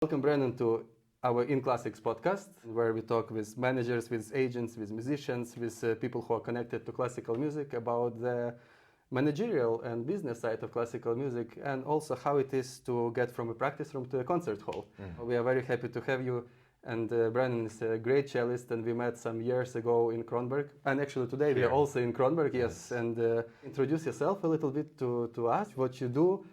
Welcome, Brannon, to our inClassics podcast, where we talk with managers, with agents, with musicians, with people who are connected to classical music about the managerial and business side of classical music, and also how it is to get from a practice room to a concert hall. We are very happy to have you. And Brannon is a great cellist, and we met some years ago in Kronberg. And actually today we are also in Kronberg, yes. And introduce yourself a little bit to us, what you do,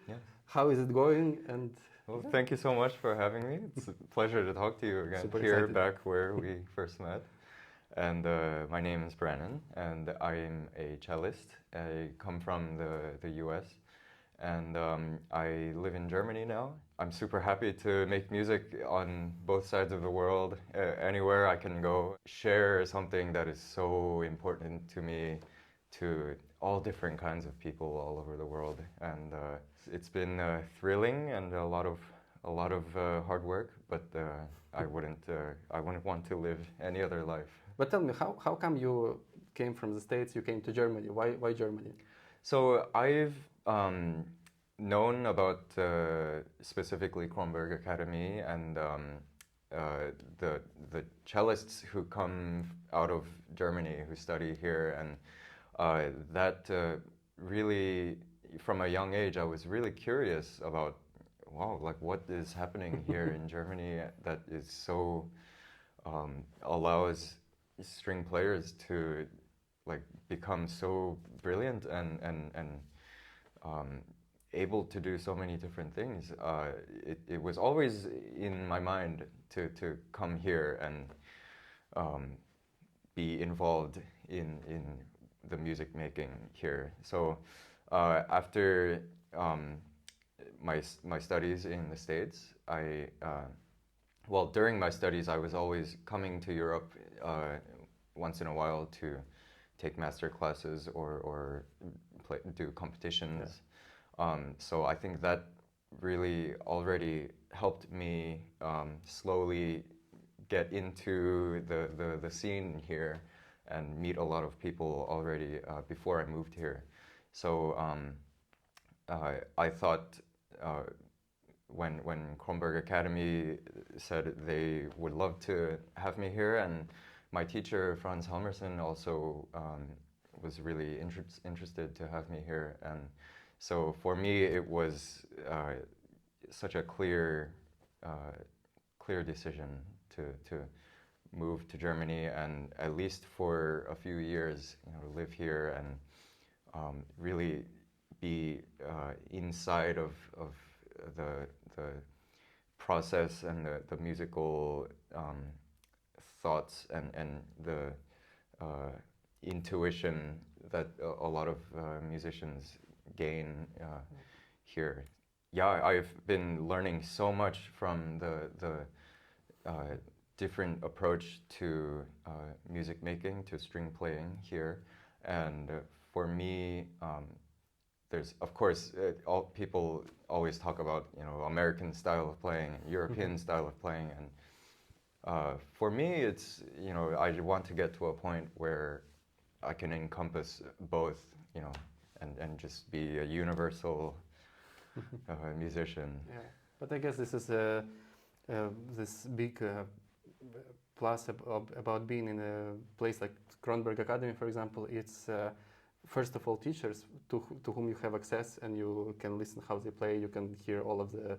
how is it going, and... Well, thank you so much for having me. It's a pleasure to talk to you again. Super here, excited. back where we first met. And my name is Brannon, and I'm a cellist. I come from the US, and I live in Germany now. I'm super happy to make music on both sides of the world. Anywhere I can go, share something that is so important to me, to all different kinds of people all over the world. And it's been thrilling and a lot of hard work, but I wouldn't want to live any other life. But tell me, how come you came from the States, you came to Germany? Why Germany? So I've known about specifically Kronberg Academy and the cellists who come out of Germany who study here, and that really, from a young age, I was really curious about, wow, like what is happening here in Germany that is so allows string players to like become so brilliant and able to do so many different things. It was always in my mind to come here and be involved in the music making here. So after my studies in the States, during my studies I was always coming to Europe once in a while to take master classes or do competitions. So I think that really already helped me slowly get into the scene here and meet a lot of people already before I moved here. So I thought when Kronberg Academy said they would love to have me here, and my teacher Franz Helmerson also was really interested to have me here, and so for me it was such a clear decision to move to Germany and at least for a few years, live here and really be inside of the process and the musical thoughts and the intuition that a lot of musicians gain here. Yeah, I've been learning so much from the different approach to music making, to string playing here, and for me, there's of course all people always talk about American style of playing, European style of playing, and for me it's I want to get to a point where I can encompass both, and just be a universal musician. Yeah, but I guess this is this big plus about being in a place like Kronberg Academy, for example. It's first of all teachers to whom you have access, and you can listen how they play, you can hear all of the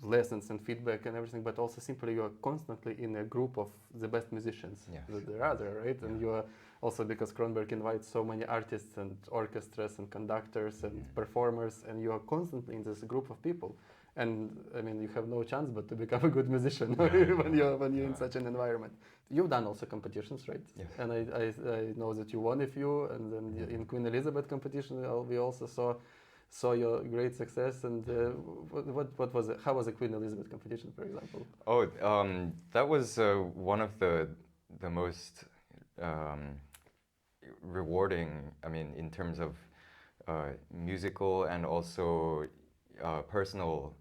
lessons and feedback and everything, but also simply you are constantly in a group of the best musicians that there are there, right? And you are also, because Kronberg invites so many artists and orchestras and conductors and performers, and you are constantly in this group of people. And I mean, you have no chance but to become a good musician when you're in such an environment. You've done also competitions, right? Yes. And I know that you won a few, and then in Queen Elizabeth competition we also saw your great success. And what was it? How was the Queen Elizabeth competition, for example? Oh, that was one of the most rewarding. I mean, in terms of musical and also personal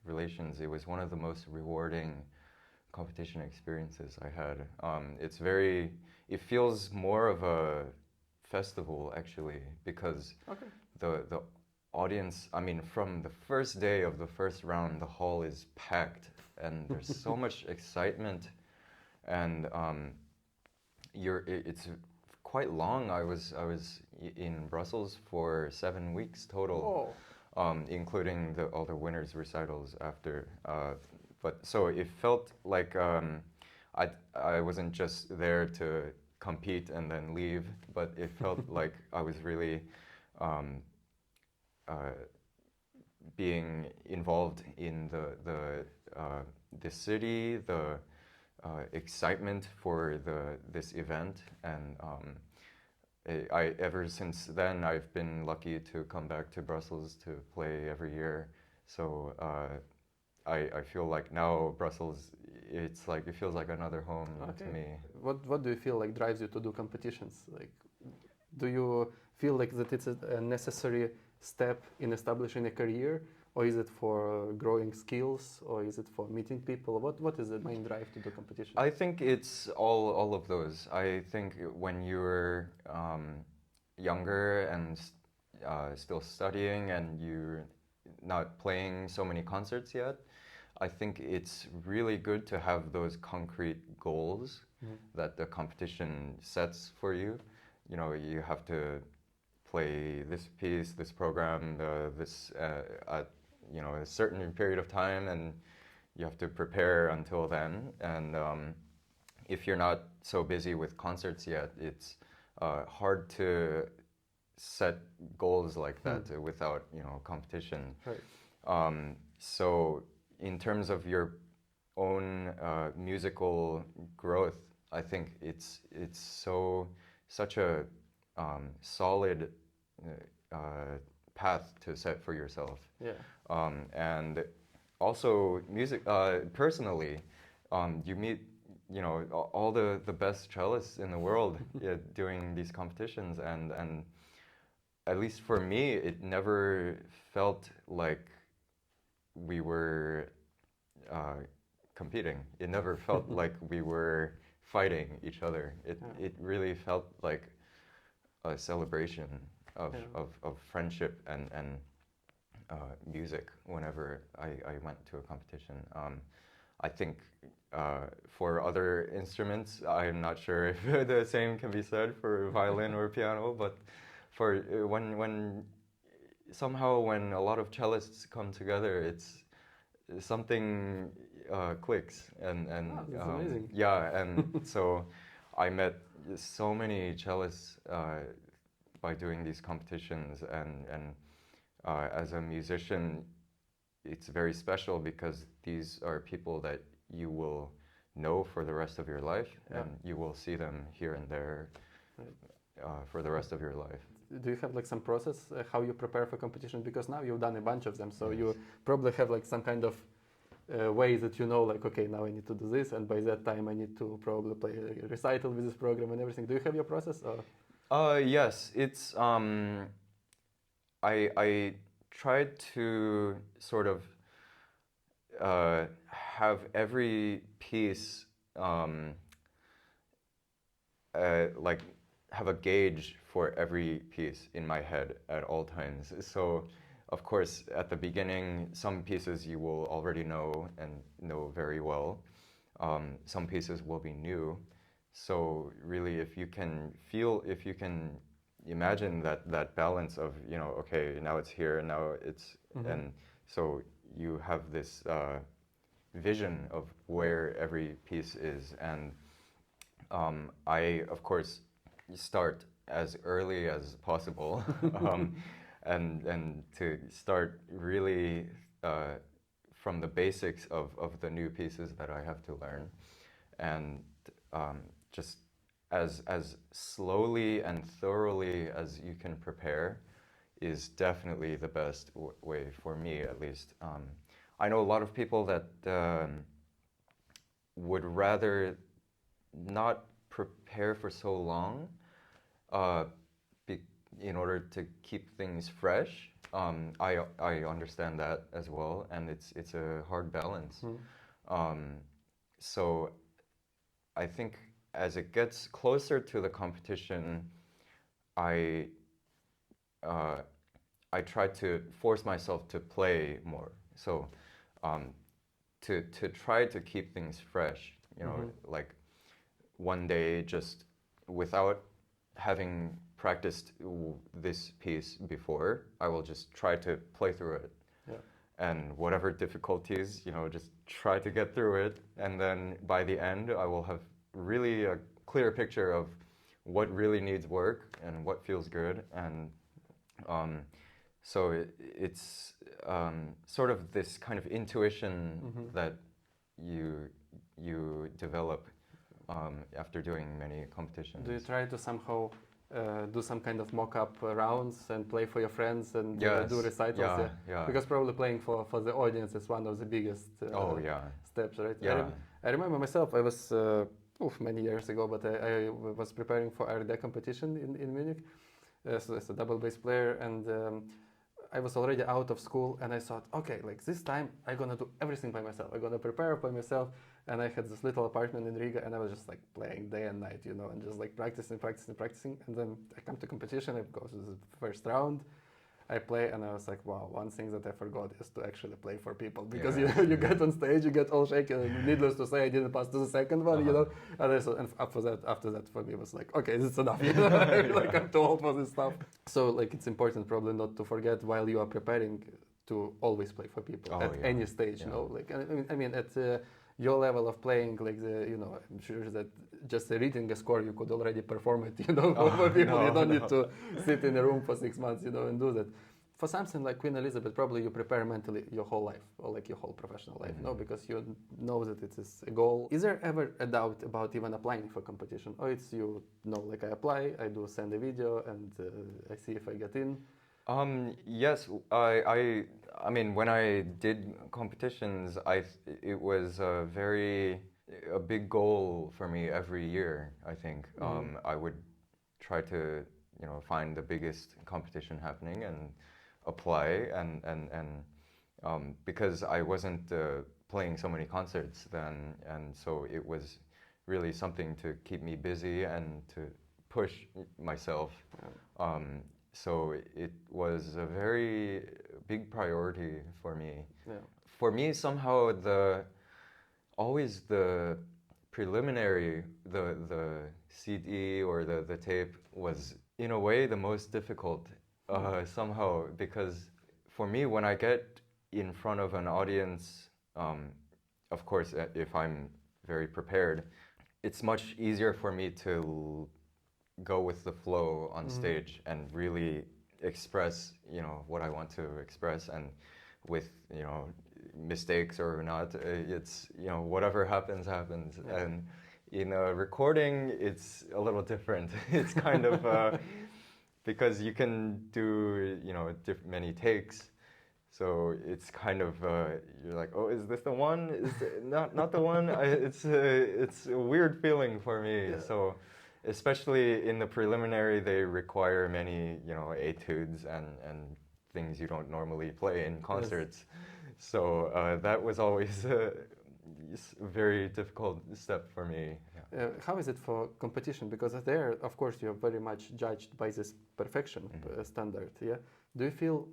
relations, it was one of the most rewarding competition experiences I had. It feels more of a festival actually, because the audience, I mean, from the first day of the first round, the hall is packed, and there's so much excitement, and it's quite long. I was in Brussels for 7 weeks total, including all the winners recitals after. But so it felt like I wasn't just there to compete and then leave, but it felt like I was really being involved in the city, the excitement for this event, and ever since then I've been lucky to come back to Brussels to play every year. So I feel like now Brussels, it feels like another home to me. What do you feel like drives you to do competitions? Like, do you feel like that it's a necessary step in establishing a career, or is it for growing skills, or is it for meeting people? What is the main drive to do competition? I think it's all of those. I think when you're younger and still studying and you're not playing so many concerts yet, I think it's really good to have those concrete goals that the competition sets for you. You know, you have to play this piece, this program, this at a certain period of time, and you have to prepare until then. And if you're not so busy with concerts yet, it's hard to set goals like that without competition. Right. So in terms of your own musical growth, I think it's such a solid path to set for yourself. Yeah. And also music, personally, you meet all the best cellists in the world doing these competitions, and at least for me, it never felt like we were competing. It never felt like we were fighting each other. It really felt like a celebration of friendship and music whenever I went to a competition. I think for other instruments, I'm not sure if the same can be said for violin or piano, but for when somehow when a lot of cellists come together, it's something clicks, and that's amazing. yeah, and so I met so many cellists by doing these competitions, and as a musician, it's very special because these are people that you will know for the rest of your life, and you will see them here and there for the rest of your life. Do you have like some process how you prepare for competition? Because now you've done a bunch of them, so you probably have like some kind of way that like, okay, now I need to do this, and by that time I need to probably play a recital with this program and everything. Do you have your process? Or? Yes, it's I tried to sort of have every piece like have a gauge for every piece in my head at all times. So, of course, at the beginning, some pieces you will already know and know very well. Some pieces will be new. So really, if you can imagine that balance of, okay, now it's here, now it's, and so you have this vision of where every piece is. And I, of course, start as early as possible, and to start really from the basics of the new pieces that I have to learn, and just as slowly and thoroughly as you can prepare is definitely the best way for me, at least. I know a lot of people that would rather not prepare for so long in order to keep things fresh. I understand that as well, and it's a hard balance. So I think as it gets closer to the competition, I I try to force myself to play more. So to try to keep things fresh, you know, like one day just without having practiced this piece before, I will just try to play through it. Yeah. And whatever difficulties, you know, just try to get through it. And then by the end, I will have really a clear picture of what really needs work and what feels good. And so it's sort of this kind of intuition that you develop after doing many competitions. Do you try to somehow do some kind of mock-up rounds and play for your friends and do recitals? Yeah. Because probably playing for the audience is one of the biggest steps, right? Yeah. I remember myself, I was many years ago, but I was preparing for RD competition in Munich as a double bass player, and I was already out of school, and I thought, okay, like this time I'm gonna do everything by myself. I'm gonna prepare by myself, and I had this little apartment in Riga, and I was just like playing day and night, you know, and just like practicing, and then I come to competition. I go to the first round, I play, and I was like, wow, one thing that I forgot is to actually play for people, because you get on stage, you get all shaken, and needless to say, I didn't pass to the second one, you know, and after that for me it was like, okay, it's enough, you know, like I'm too old for this stuff. So like it's important probably not to forget while you are preparing to always play for people at any stage, you know, like I mean at your level of playing, like you know, I'm sure that just reading a score, you could already perform it, you know, for people. You don't need to sit in a room for 6 months, you know, and do that. For something like Queen Elizabeth, probably you prepare mentally your whole life, or like your whole professional life, no? Because you know that it is a goal. Is there ever a doubt about even applying for competition? Or it's you know, like I apply, I do send a video, and I see if I get in? Yes, I mean, when I did competitions, it was a big goal for me every year. I think I would try to, you know, find the biggest competition happening and apply, and because I wasn't playing so many concerts then, and so it was really something to keep me busy and to push myself. So it was a very big priority for me. Yeah. For me, somehow always the preliminary, the CD or the tape was in a way the most difficult somehow, because for me, when I get in front of an audience, of course, if I'm very prepared, it's much easier for me to go with the flow on stage and really express, you know, what I want to express, and with, you know, mistakes or not, it's, you know, whatever happens. And in a recording, it's a little different. It's kind of because you can do, you know, many takes. So it's kind of you're like, oh, is this the one? Is it not the one? It's a weird feeling for me. Yeah. So especially in the preliminary, they require many, you know, etudes and things you don't normally play in concerts. Yes. So that was always a very difficult step for me. Yeah. How is it for competition? Because there, of course, you're very much judged by this perfection standard. Yeah. Do you feel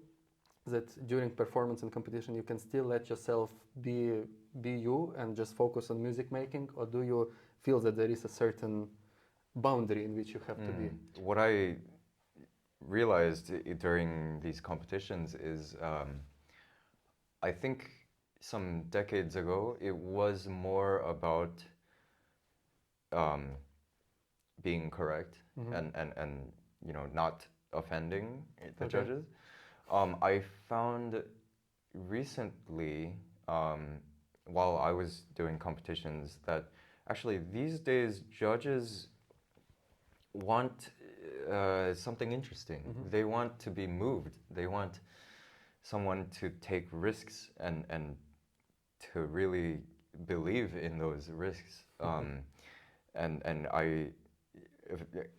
that during performance and competition you can still let yourself be you and just focus on music making, or do you feel that there is a certain boundary in which you have to be? What I realized during these competitions is I think some decades ago it was more about being correct and you know, not offending the judges. I found recently, while I was doing competitions, that actually these days judges want something interesting. They want to be moved. They want someone to take risks and to really believe in those risks. And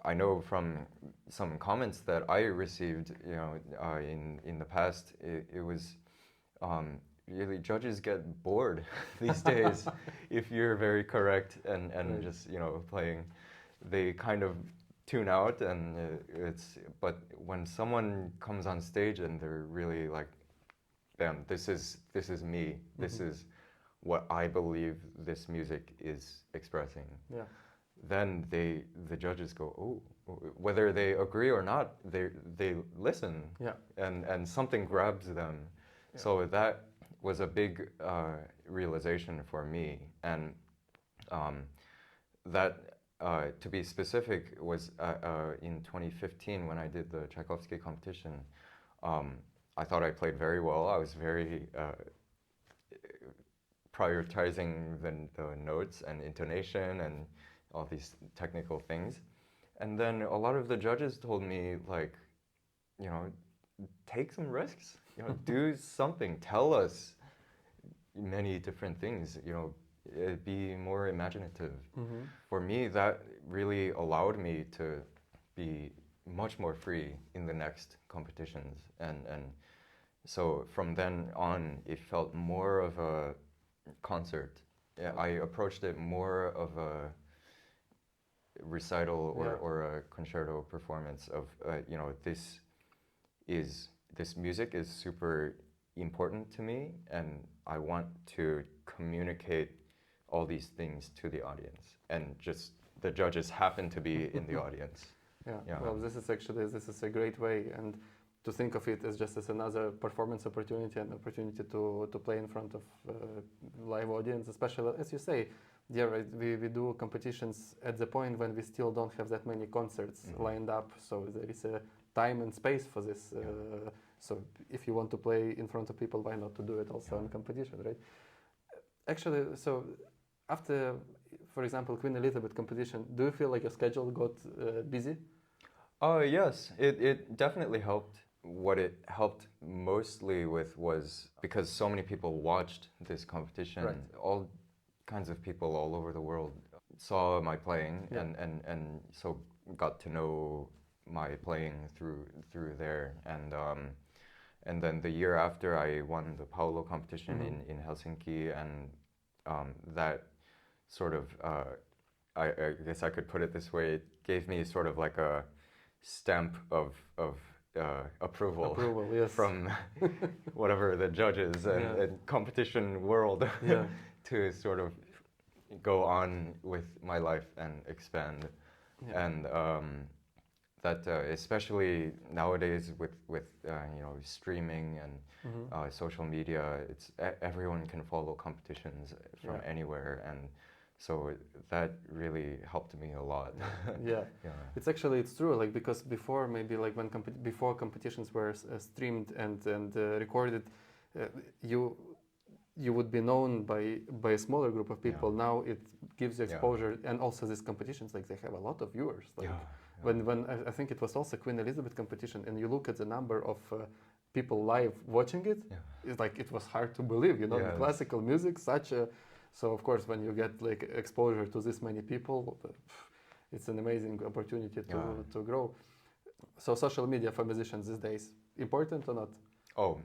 I know from some comments that I received, you know, in the past, it was really, judges get bored these days if you're very correct and just, you know, playing. They kind of tune out, and but when someone comes on stage and they're really like, damn, this is me. This is what I believe this music is expressing. Yeah. Then the judges go, oh, whether they agree or not, they listen. Yeah. And something grabs them. Yeah. So that was a big realization for me, and that to be specific was in 2015 when I did the Tchaikovsky competition. I thought I played very well. I was very prioritizing the notes and intonation and all these technical things. And then a lot of the judges told me, like, you know, take some risks, you know, do something, tell us many different things, you know, be more imaginative. For me, that really allowed me to be much more free in the next competitions. And so from then on, it felt more of a concert. Yeah, I approached it more of a recital or a concerto performance of, you know, this music is super important to me, and I want to communicate all these things to the audience, and just the judges happen to be in the audience. Yeah. Well, this is a great way, and to think of it as just as another performance opportunity and opportunity to play in front of live audience, especially as you say. Yeah, right. We do competitions at the point when we still don't have that many concerts lined up, so there is a time and space for this. So if you want to play in front of people, why not to do it also in competition, right? Actually, so after, for example, Queen Elizabeth competition, do you feel like your schedule got busy? Yes, it definitely helped. What it helped mostly with was because so many people watched this competition, Right. all kinds of people all over the world saw my playing, and so got to know my playing through there. And then the year after, I won the Paulo competition in Helsinki, and that sort of, I guess I could put it this way, it gave me sort of like a stamp of approval yes. from whatever the judges and competition world to sort of go on with my life and expand. And that especially nowadays with you know, streaming and social media, it's everyone can follow competitions from anywhere, and so that really helped me a lot. Yeah. It's true, like, because before, maybe like when before competitions were streamed and recorded, you would be known by a smaller group of people. Now it gives you exposure, and also these competitions, like, they have a lot of viewers. Like when I think it was also Queen Elizabeth competition, and you look at the number of people live watching it, it's like it was hard to believe, you know, the classical music, so of course when you get like exposure to this many people, it's an amazing opportunity to grow. So social media for musicians these days, important or not? Oh,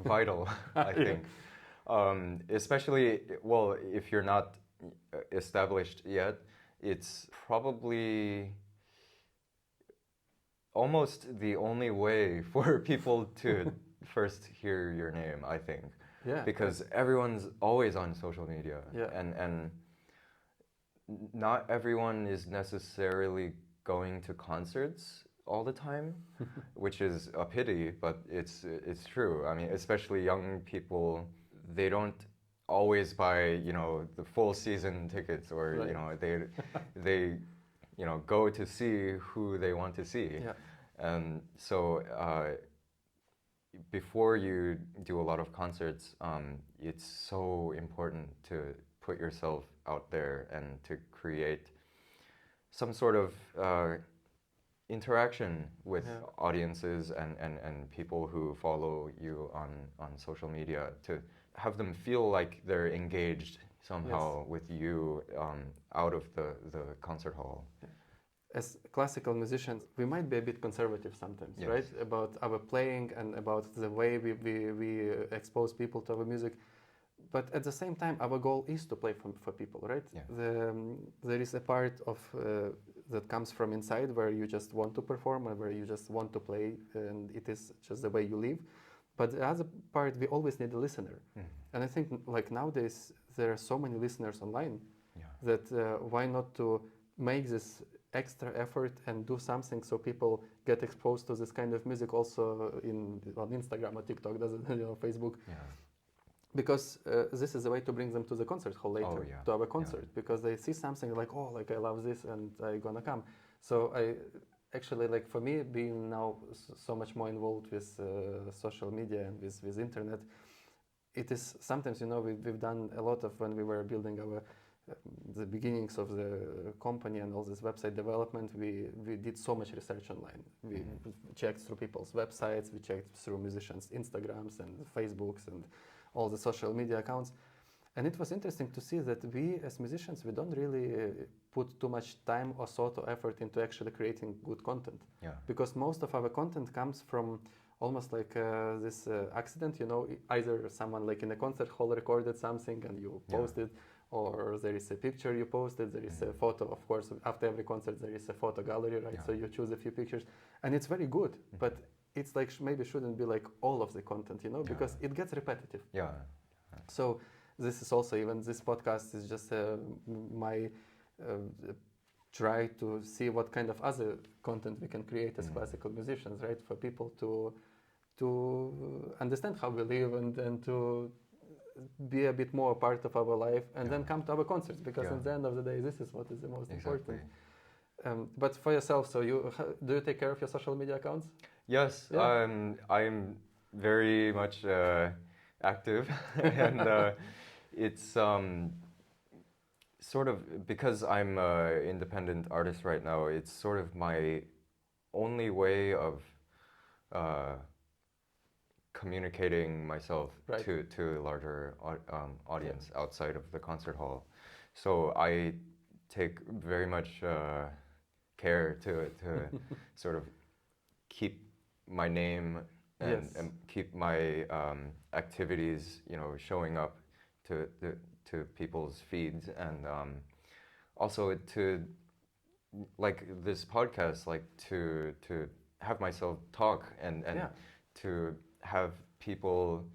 vital, I think. Especially, well, if you're not established yet, it's probably almost the only way for people to first hear your name, I think. Because everyone's always on social media. And not everyone is necessarily going to concerts all the time, which is a pity, but it's true. I mean, especially young people, they don't always buy, you know, the full season tickets, or you know, they you know, go to see who they want to see. And so before you do a lot of concerts, it's so important to put yourself out there and to create some sort of interaction with audiences and people who follow you on social media, to have them feel like they're engaged somehow with you out of the concert hall. As classical musicians, we might be a bit conservative sometimes, right? About our playing and about the way we expose people to our music. But at the same time, our goal is to play for people, right? There is a part of that comes from inside, where you just want to perform and where you just want to play, and it is just the way you live. But the other part, we always need a listener. And I think like nowadays there are so many listeners online that why not to make this extra effort and do something so people get exposed to this kind of music also on Instagram or TikTok, doesn't Facebook. Because this is a way to bring them to the concert hall later, to our concert, because they see something like, oh, like I love this and I'm gonna come. So I actually, like for me, being now so much more involved with social media and with internet, it is sometimes, we've done a lot of when we were building our the beginnings of the company and all this website development, we did so much research online. We checked through people's websites, we checked through musicians' Instagrams and Facebooks and all the social media accounts. And it was interesting to see that we as musicians, we don't really put too much time or thought or effort into actually creating good content. Because most of our content comes from almost like this accident, either someone like in a concert hall recorded something and you posted, or there is a picture you posted, there is a photo, of course, after every concert there is a photo gallery, right? So you choose a few pictures and it's very good, but it's like maybe shouldn't be like all of the content, because it gets repetitive. So this is also, even this podcast is just my try to see what kind of other content we can create as classical musicians, right? For people to understand how we live and to be a bit more a part of our life, and then come to our concerts, because at the end of the day, this is what is the most important. But for yourself, so do you take care of your social media accounts? Yes, I'm very much active, and it's sort of, because I'm an independent artist right now, it's sort of my only way of communicating myself to a larger audience outside of the concert hall. So I take very much care to sort of keep my name and keep my activities, showing up to people's feeds, and also to, like this podcast, like to have myself talk and to have people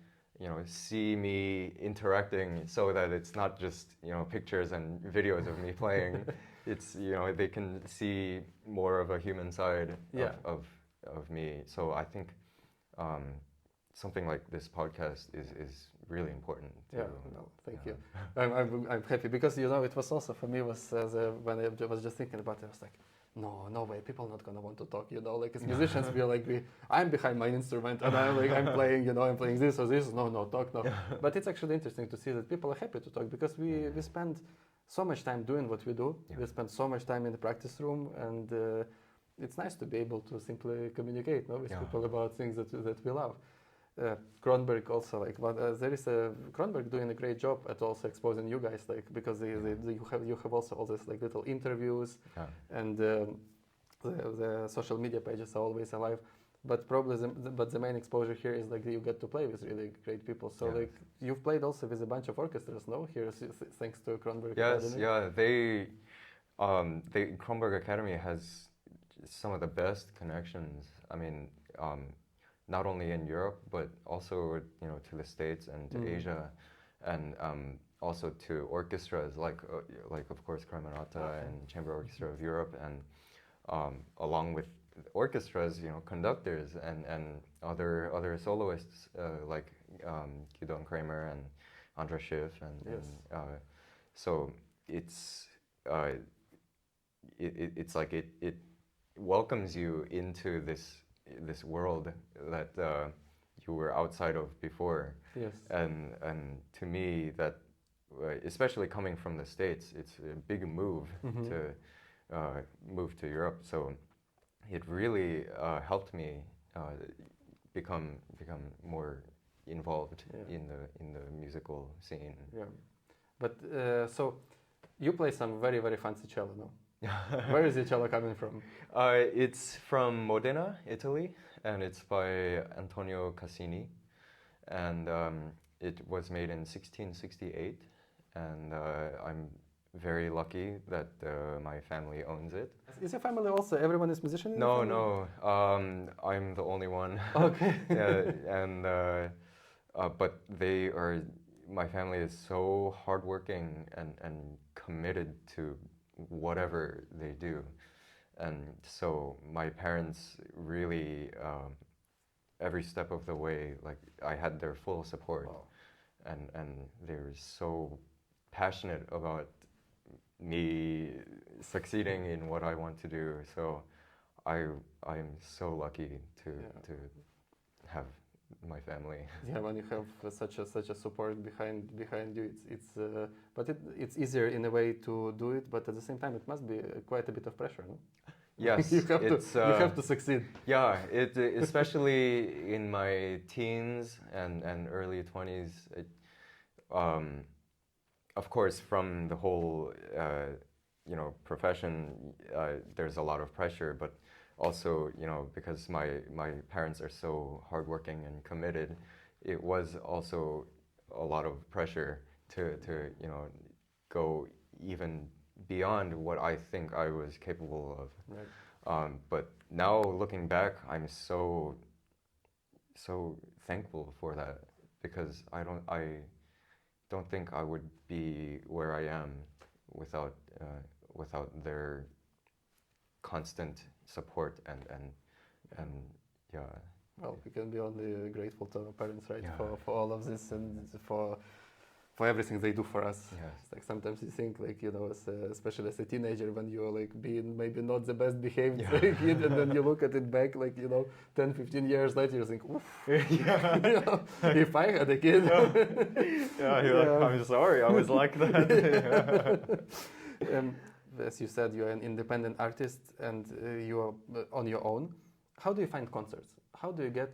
see me interacting, so that it's not just pictures and videos of me playing. It's they can see more of a human side of me. So I think something like this podcast is really important. Thank you. I'm happy, because it was also for me was when I was just thinking about it, I was like, no way, people are not gonna want to talk, like as musicians we are like, I'm behind my instrument and I'm playing, I'm playing this or this, no talk. But it's actually interesting to see that people are happy to talk, because we spend so much time doing what we do. We spend so much time in the practice room, and it's nice to be able to simply communicate with people about things that we love. Kronberg also, like, there is Kronberg doing a great job at also exposing you guys, like, because you have also all these like little interviews, and the social media pages are always alive. But probably the main exposure here is like you get to play with really great people. So like you've played also with a bunch of orchestras, no? Here, thanks to Kronberg Academy. Yes, the Kronberg Academy has some of the best connections. I mean, not only in Europe, but also to the States and to Asia, and also to orchestras like of course Kremerata and Chamber Orchestra of Europe, and along with orchestras, conductors and other soloists like Gidon Kramer and Andra Schiff, and so it's like it welcomes you into this world that you were outside of before. And to me, that especially coming from the States, it's a big move to move to Europe. So it really helped me become more involved in the musical scene. But so you play some very, very fancy cello, no? Where is the cello coming from? It's from Modena, Italy, and it's by Antonio Cassini, and it was made in 1668, and I'm very lucky that my family owns it. Is your family also, everyone is musician in your No, family? no, I'm the only one. Okay. Yeah, and but my family is so hardworking and committed to whatever they do. And so my parents really, every step of the way, like I had their full support. Wow. And they're so passionate about me succeeding in what I want to do. So I'm so lucky to have my family. Yeah, when you have such a support behind you, but it's easier in a way to do it. But at the same time, it must be quite a bit of pressure, no? Yes, you have to succeed. Yeah, especially in my teens and early 20s. Of course, from the whole profession, there's a lot of pressure, but also, because my parents are so hardworking and committed, it was also a lot of pressure to go even beyond what I think I was capable of. Right. But now looking back, I'm so thankful for that, because I don't think I would be where I am without their constant support and yeah. Well, we can be only grateful to our parents, right, Yeah. for all of this and for everything they do for us. Yes. It's like sometimes you think, like, especially as a teenager, when you're like being maybe not the best behaved kid, and then you look at it back, like 10, 15 years later, you think, oof. Yeah. If I had a kid. Yeah, you're like, I'm sorry, I was like that. As you said, you're an independent artist and you're on your own. How do you find concerts? How do you get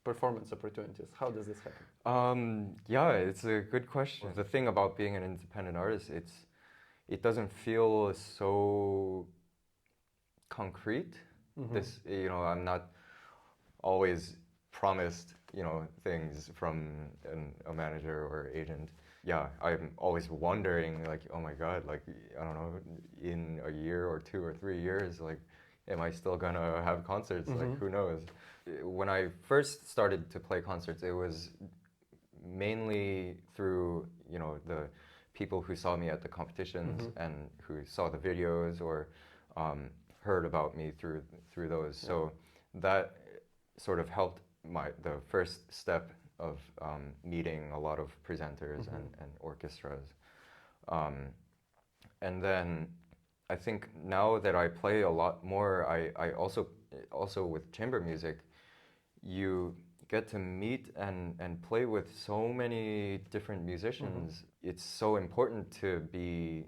performance opportunities? How does this happen? Yeah, it's a good question. The thing about being an independent artist, it doesn't feel so concrete. Mm-hmm. I'm not always promised, things from a manager or agent. Yeah, I'm always wondering, like, oh my God, like, I don't know, in a year or 2 or 3 years, like, am I still gonna have concerts? Mm-hmm. Like, who knows? When I first started to play concerts, it was mainly through, the people who saw me at the competitions, mm-hmm. and who saw the videos or heard about me through those. Yeah. So that sort of helped the first step of meeting a lot of presenters, mm-hmm. and orchestras. And then I think now that I play a lot more, I also with chamber music, you get to meet and play with so many different musicians. Mm-hmm. It's so important to be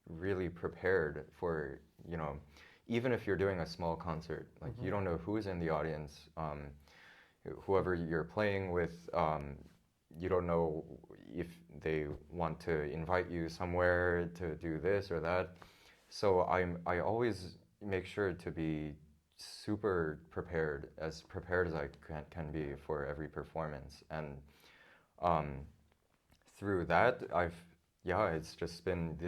really prepared for, even if you're doing a small concert, like, mm-hmm. you don't know who's in the audience. Whoever you're playing with, you don't know if they want to invite you somewhere to do this or that. So I always make sure to be super prepared as I can be for every performance. And through that, it's just been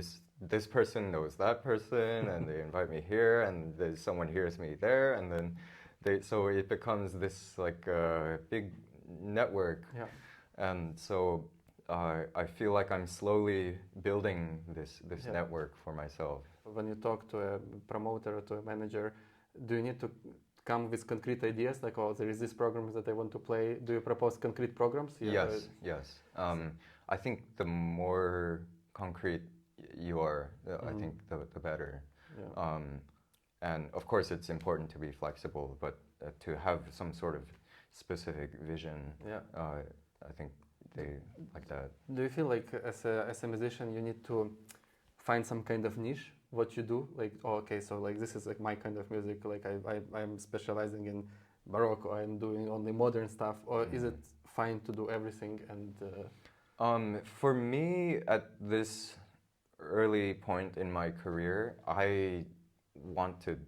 this person knows that person, and they invite me here, and someone hears me there, and then so it becomes this like big network. Yeah. And so I feel like I'm slowly building this yeah. network for myself. When you talk to a promoter or to a manager, do you need to come with concrete ideas, like, oh, there is this program that I want to play? Do you propose concrete programs? Yes, yes. I think the more concrete you are, mm-hmm. I think the better. Yeah. And of course, it's important to be flexible, but to have some sort of specific vision, yeah. I think they like that. Do you feel like as a musician, you need to find some kind of niche, what you do? Like, oh, okay, so like this is like my kind of music, like I'm specializing in Baroque, or I'm doing only modern stuff, or mm-hmm. is it fine to do everything? And for me, at this early point in my career, I want to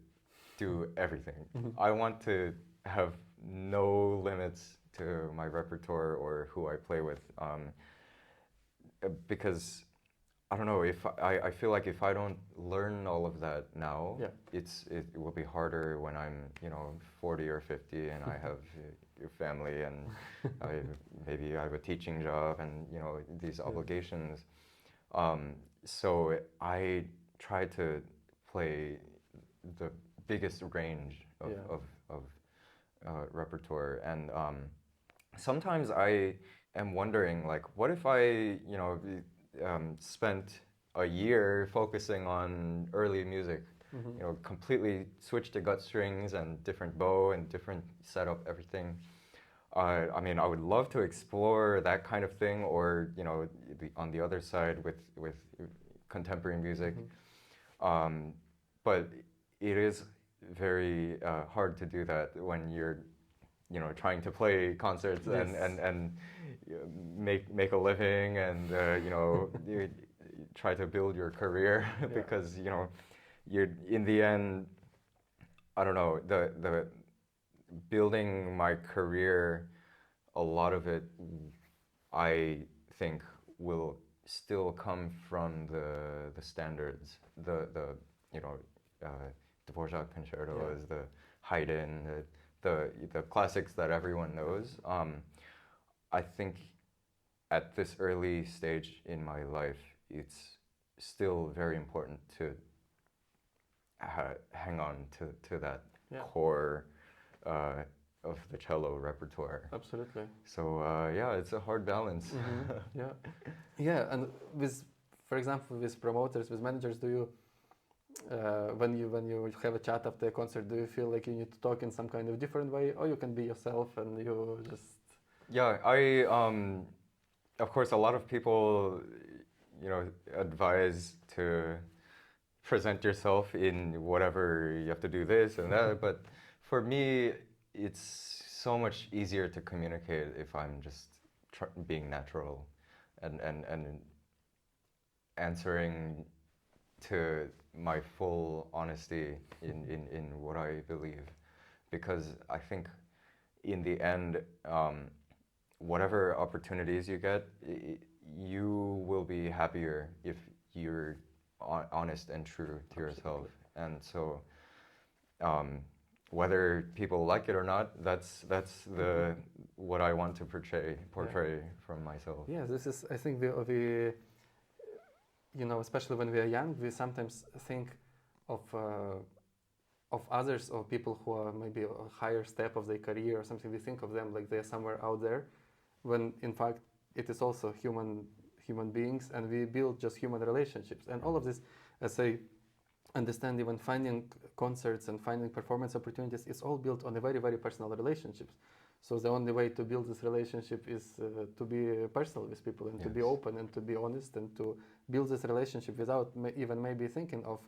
do everything. Mm-hmm. I want to have no limits to my repertoire or who I play with, because I don't know if I feel like if I don't learn all of that now, Yeah. it will be harder when I'm 40 or 50 and I have a family and I maybe I have a teaching job and these obligations. So I try to play the biggest range of repertoire, and sometimes I am wondering, like, what if I spent a year focusing on early music, completely switched to gut strings and different bow and different setup, everything. I mean, I would love to explore that kind of thing, or on the other side with contemporary music. But it is very hard to do that when you're trying to play concerts and make a living and you try to build your career because you're in the end, I don't know, the building my career, a lot of it I think will still come from the standards, the Dvorak concertos, the Haydn, the classics that everyone knows. I think at this early stage in my life, it's still very important to hang on to that core of the cello repertoire. Absolutely. So yeah, it's a hard balance. Yeah, and with, for example, with promoters, with managers, do you when you have a chat after a concert, do you feel like you need to talk in some kind of different way, or you can be yourself and you just? Yeah, I of course a lot of people advise to present yourself in whatever you have to do this and that, but for me it's so much easier to communicate if I'm just being natural and answering to my full honesty in what I believe, because I think in the end, whatever opportunities you get, you will be happier if you're honest and true to yourself. And so whether people like it or not, that's the what I want to portray from myself. Yeah, this is, I think we especially when we are young, we sometimes think of others, or people who are maybe a higher step of their career or something. We think of them like they're somewhere out there, when in fact it is also human beings, and we build just human relationships. And all of this, as I understand, even finding concerts and finding performance opportunities, is all built on a very, very personal relationships. So the only way to build this relationship is to be personal with people, and to be open and to be honest, and to build this relationship without even maybe thinking of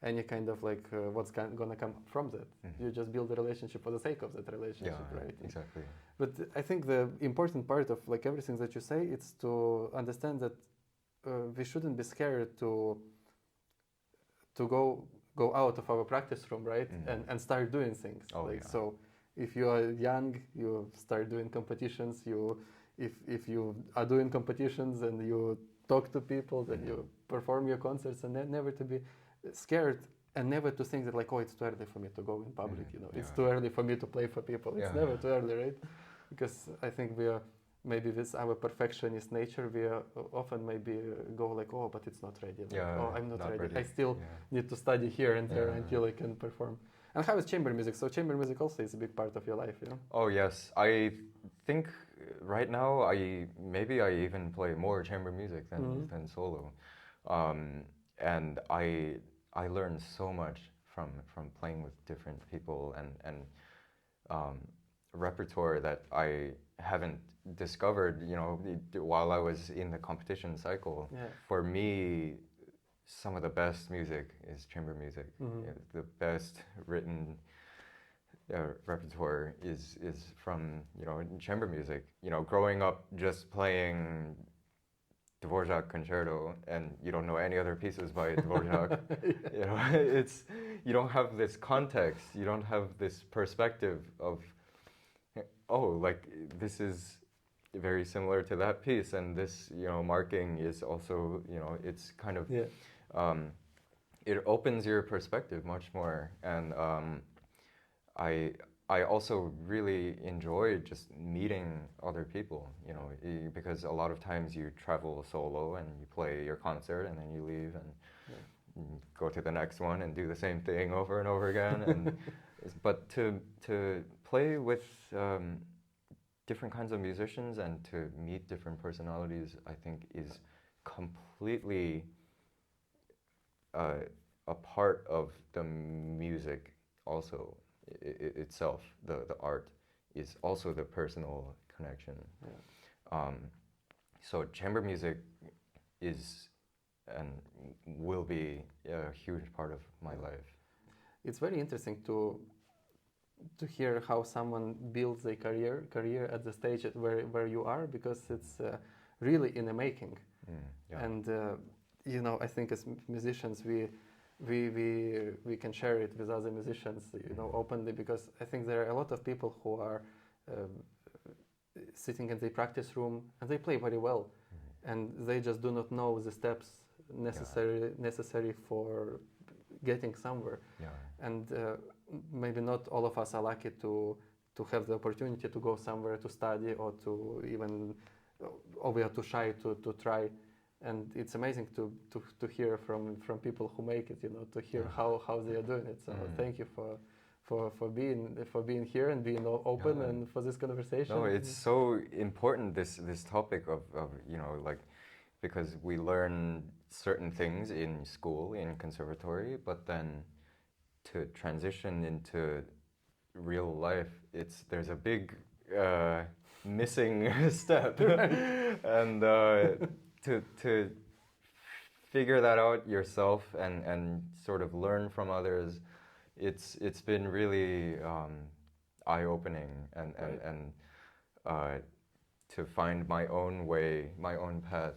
any kind of like what's gonna come from that. You just build a relationship for the sake of that relationship, right? Exactly. But I think the important part of like everything that you say, it's to understand that we shouldn't be scared to go out of our practice room, right? And start doing things. So if you are young, you start doing competitions. If you are doing competitions and you talk to people, then you perform your concerts, and then never to be scared, and never to think that like, oh, it's too early for me to go in public. It's too early for me to play for people. It's never too early, right? Because I think we are, maybe with our perfectionist nature, we are often maybe go like, oh, but it's not ready. Like, oh, I'm not ready. I still need to study here and there until I can perform. And how is chamber music? So chamber music also is a big part of your life, Oh yes, I think right now I even play more chamber music than solo, and I learned so much from playing with different people and repertoire that I haven't discovered, while I was in the competition cycle. For me, some of the best music is chamber music. The best written repertoire is from chamber music. Growing up just playing Dvorak concerto and you don't know any other pieces by Dvorak, it's you don't have this context, you don't have this perspective of, oh, like this is very similar to that piece, and this, you know, marking is also, you know, it's kind of, Yeah. It opens your perspective much more, and I I also really enjoy just meeting other people, you know, because a lot of times you travel solo and you play your concert and then you leave and go to the next one and do the same thing over and over again. And but to play with different kinds of musicians and to meet different personalities, I think is completely a part of the music also itself. The art is also the personal connection. Yeah. So chamber music is and will be a huge part of my life. It's very interesting to hear how someone builds a career at the stage where you are, because it's really in the making. Yeah. And you know, I think as musicians we can share it with other musicians, you know, openly, because I think there are a lot of people who are sitting in the practice room and they play very well, and they just do not know the steps necessary for getting somewhere. Yeah. And maybe not all of us are lucky to have the opportunity to go somewhere to study, or to even, or we are too shy to try. And it's amazing to hear from people who make it, you know, to hear how they are doing it. So thank you for being here and being open and for this conversation. No, it's so important, this topic of, you know, like, because we learn certain things in school, in conservatory, but then to transition into real life, there's a big missing step. And to figure that out yourself and sort of learn from others, it's been really eye-opening, and to find my own way, my own path.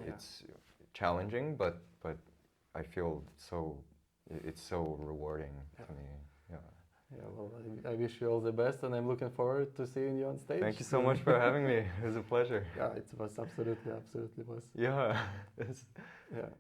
It's challenging, but I feel it's so rewarding to me. Yeah. Yeah, well, I wish you all the best, and I'm looking forward to seeing you on stage. Thank you so much for having me. It was a pleasure. Yeah, it was absolutely was. Yeah. Yeah.